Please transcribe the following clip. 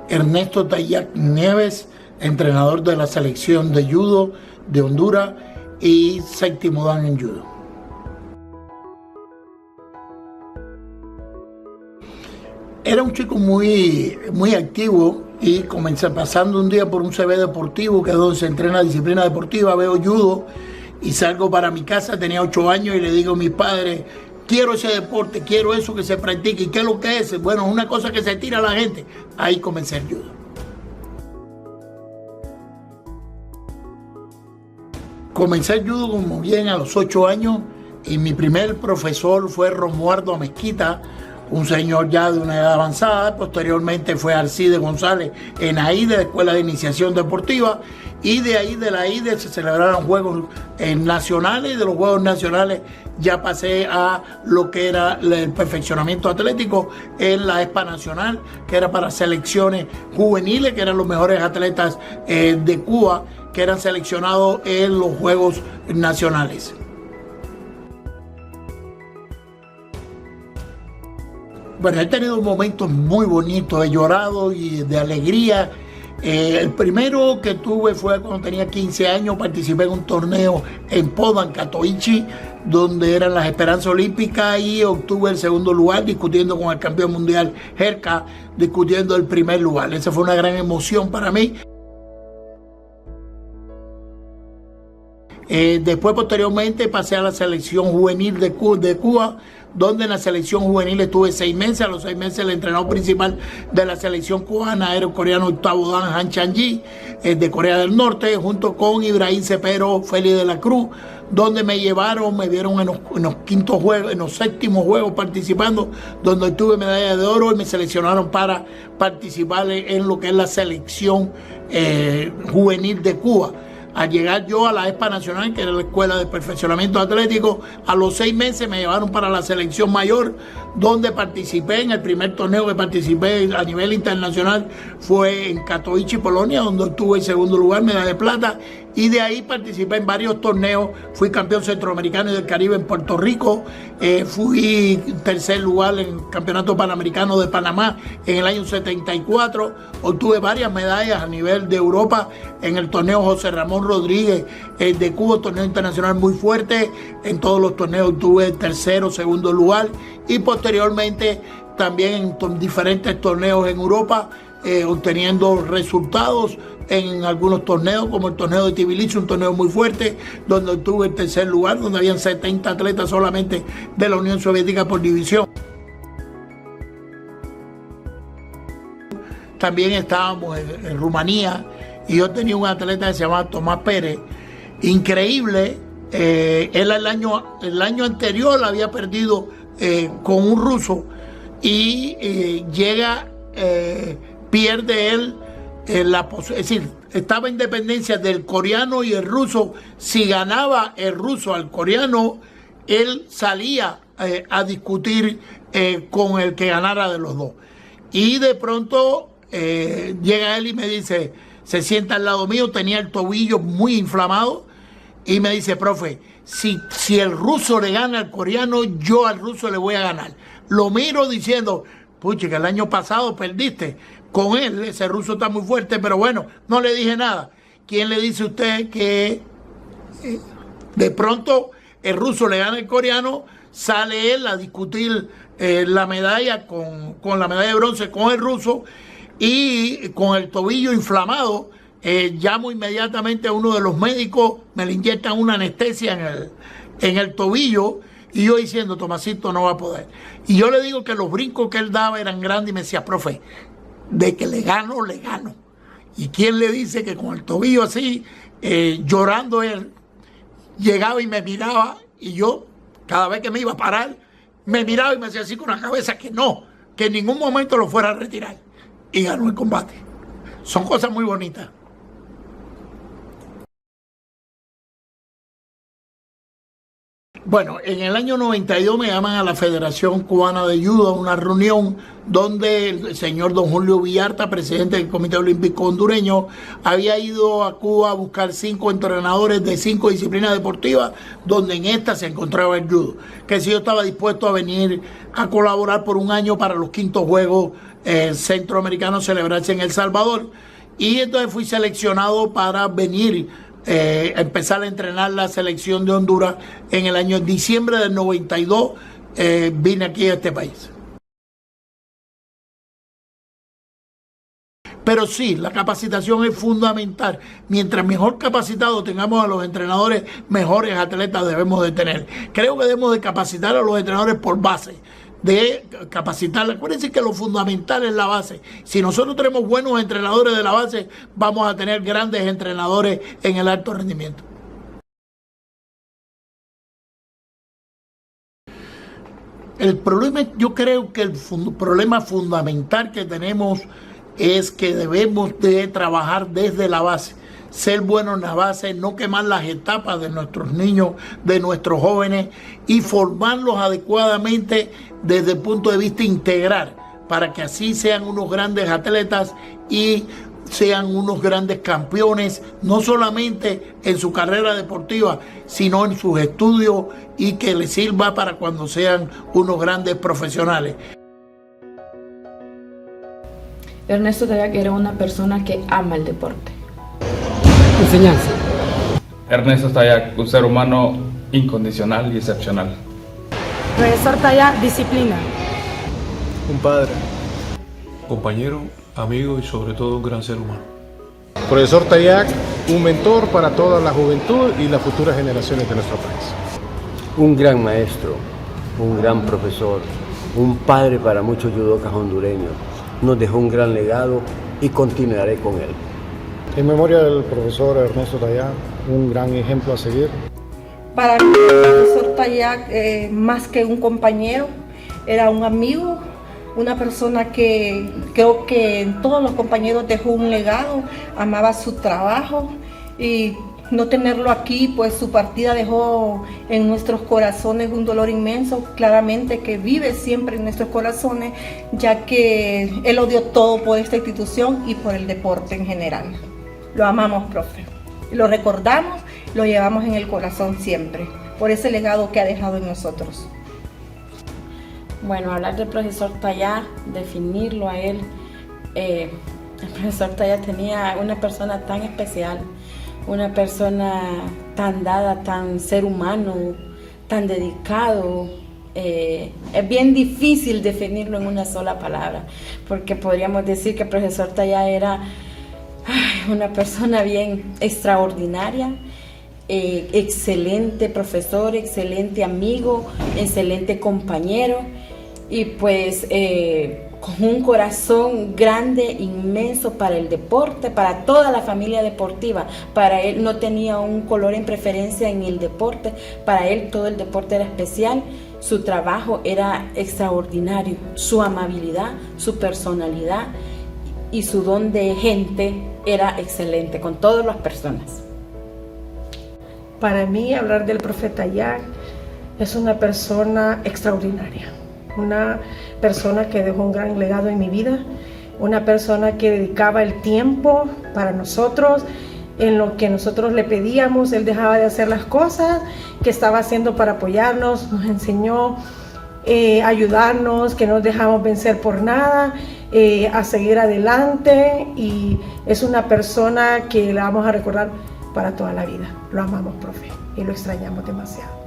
Ernesto Tayac Nieves, entrenador de la selección de judo de Honduras, y séptimo dan en judo. Era un chico muy activo y comencé pasando un día por un CB deportivo, que es donde se entrena disciplina deportiva, veo judo y salgo para mi casa. Tenía 8 años y le digo a mis padres: quiero ese deporte, quiero eso que se practique. ¿Y qué es lo que es? Bueno, una cosa que se tira a la gente. Ahí comencé el judo. Comencé el judo como bien a los 8 años y mi primer profesor fue Romualdo Mezquita, un señor ya de una edad avanzada. Posteriormente fue Alcide González en AIDE, la Escuela de Iniciación Deportiva, y de ahí de la AIDE se celebraron juegos nacionales, y de los Juegos Nacionales ya pasé a lo que era el perfeccionamiento atlético en la ESPA Nacional, que era para selecciones juveniles, que eran los mejores atletas de Cuba, que eran seleccionados en los Juegos Nacionales. Bueno, he tenido momentos muy bonitos, he llorado y de alegría. El primero que tuve fue cuando tenía 15 años, participé en un torneo en Podan, Katowice, donde eran las esperanzas olímpicas, y obtuve el segundo lugar discutiendo con el campeón mundial Herca, discutiendo el primer lugar. Esa fue una gran emoción para mí. Después, posteriormente, pasé a la selección juvenil de Cuba, donde en la selección juvenil estuve 6 meses. A los 6 meses el entrenador principal de la selección cubana era el coreano Octavo Dan Han Chang-ji, de Corea del Norte, junto con Ibrahim Cepero, Félix de la Cruz, donde me llevaron, me vieron en los quintos juegos, en los séptimos juegos participando, donde obtuve medalla de oro y me seleccionaron para participar en lo que es la selección juvenil de Cuba. Al llegar yo a la ESPA Nacional, que era la Escuela de Perfeccionamiento Atlético, a los 6 meses me llevaron para la selección mayor, donde participé en el primer torneo que participé a nivel internacional, fue en Katowice, Polonia, donde obtuve el segundo lugar, medalla de plata, y de ahí participé en varios torneos. Fui campeón centroamericano y del Caribe en Puerto Rico, fui tercer lugar en el Campeonato Panamericano de Panamá en el año 74, obtuve varias medallas a nivel de Europa en el torneo José Ramón Rodríguez de Cuba, torneo internacional muy fuerte. En todos los torneos tuve tercero, segundo lugar, y posteriormente también en diferentes torneos en Europa, obteniendo resultados en algunos torneos, como el torneo de Tbilisi, un torneo muy fuerte, donde obtuve el tercer lugar, donde habían 70 atletas solamente de la Unión Soviética por división. También estábamos en Rumanía, y yo tenía un atleta que se llamaba Tomás Pérez, increíble. Él el año anterior había perdido con un ruso, y pierde él es decir, estaba en dependencia del coreano y el ruso. Si ganaba el ruso al coreano, él salía a discutir con el que ganara de los dos. Y de pronto llega él y me dice, se sienta al lado mío, tenía el tobillo muy inflamado, y me dice: profe, si el ruso le gana al coreano, yo al ruso le voy a ganar. Lo miro diciendo: pucha, que el año pasado perdiste con él, ese ruso está muy fuerte, pero bueno, no le dije nada. ¿Quién le dice a usted que de pronto el ruso le gana al coreano? Sale él a discutir la medalla con la medalla de bronce con el ruso, y con el tobillo inflamado, llamo inmediatamente a uno de los médicos, me le inyectan una anestesia en el tobillo, y yo diciendo: Tomasito no va a poder. Y yo le digo que los brincos que él daba eran grandes, y me decía: profe, de que le gano, le gano. ¿Y quién le dice que con el tobillo así, llorando, él llegaba y me miraba, y yo, cada vez que me iba a parar, me miraba y me hacía así con la cabeza que no, que en ningún momento lo fuera a retirar? Y ganó el combate. Son cosas muy bonitas. Bueno, en el año 92 me llaman a la Federación Cubana de Judo a una reunión donde el señor don Julio Villarta, presidente del Comité Olímpico Hondureño, había ido a Cuba a buscar 5 entrenadores de 5 disciplinas deportivas, donde en esta se encontraba el judo. Que si yo estaba dispuesto a venir a colaborar por un año para los 5º Juegos centroamericano celebrarse en El Salvador. Y entonces fui seleccionado para venir, empezar a entrenar la selección de Honduras en el año diciembre del 92. Vine aquí a este país. Pero sí, la capacitación es fundamental. Mientras mejor capacitados tengamos a los entrenadores, mejores atletas debemos de tener. Creo que debemos de capacitar a los entrenadores por base. De capacitar, acuérdense que lo fundamental es la base. Si nosotros tenemos buenos entrenadores de la base, vamos a tener grandes entrenadores en el alto rendimiento. El problema, yo creo que el problema fundamental que tenemos es que debemos de trabajar desde la base, ser buenos en la base, no quemar las etapas de nuestros niños, de nuestros jóvenes y formarlos adecuadamente desde el punto de vista integral, para que así sean unos grandes atletas y sean unos grandes campeones, no solamente en su carrera deportiva, sino en sus estudios y que les sirva para cuando sean unos grandes profesionales. Ernesto Tayac era una persona que ama el deporte. Enseñanza. Ernesto Tayac, un ser humano incondicional y excepcional. Profesor Tayac, disciplina. Un padre, compañero, amigo y sobre todo un gran ser humano. Profesor Tayac, un mentor para toda la juventud y las futuras generaciones de nuestro país. Un gran maestro, un gran profesor, un padre para muchos judocas hondureños. Nos dejó un gran legado y continuaré con él. En memoria del profesor Ernesto Tayac, un gran ejemplo a seguir. Para mí, el profesor Tayac, más que un compañero, era un amigo, una persona que creo que en todos los compañeros dejó un legado, amaba su trabajo y no tenerlo aquí, pues su partida dejó en nuestros corazones un dolor inmenso, claramente que vive siempre en nuestros corazones, ya que él lo dio todo por esta institución y por el deporte en general. Lo amamos, profe. Lo recordamos, lo llevamos en el corazón siempre, por ese legado que ha dejado en nosotros. Bueno, hablar del profesor Tayac, definirlo a él, el profesor Tayac tenía una persona tan especial, una persona tan dada, tan ser humano, tan dedicado. Es bien difícil definirlo en una sola palabra, porque podríamos decir que el profesor Tayac era una persona bien extraordinaria, excelente profesor, excelente amigo, excelente compañero y pues con un corazón grande, inmenso para el deporte, para toda la familia deportiva. Para él no tenía un color en preferencia en el deporte, para él todo el deporte era especial, su trabajo era extraordinario, su amabilidad, su personalidad y su don de gente era excelente con todas las personas. Para mí, hablar del profeta Tayac es una persona extraordinaria, una persona que dejó un gran legado en mi vida, una persona que dedicaba el tiempo para nosotros, en lo que nosotros le pedíamos, él dejaba de hacer las cosas que estaba haciendo para apoyarnos, nos enseñó a ayudarnos, que no nos dejamos vencer por nada, a seguir adelante y es una persona que la vamos a recordar para toda la vida. Lo amamos, profe, y lo extrañamos demasiado.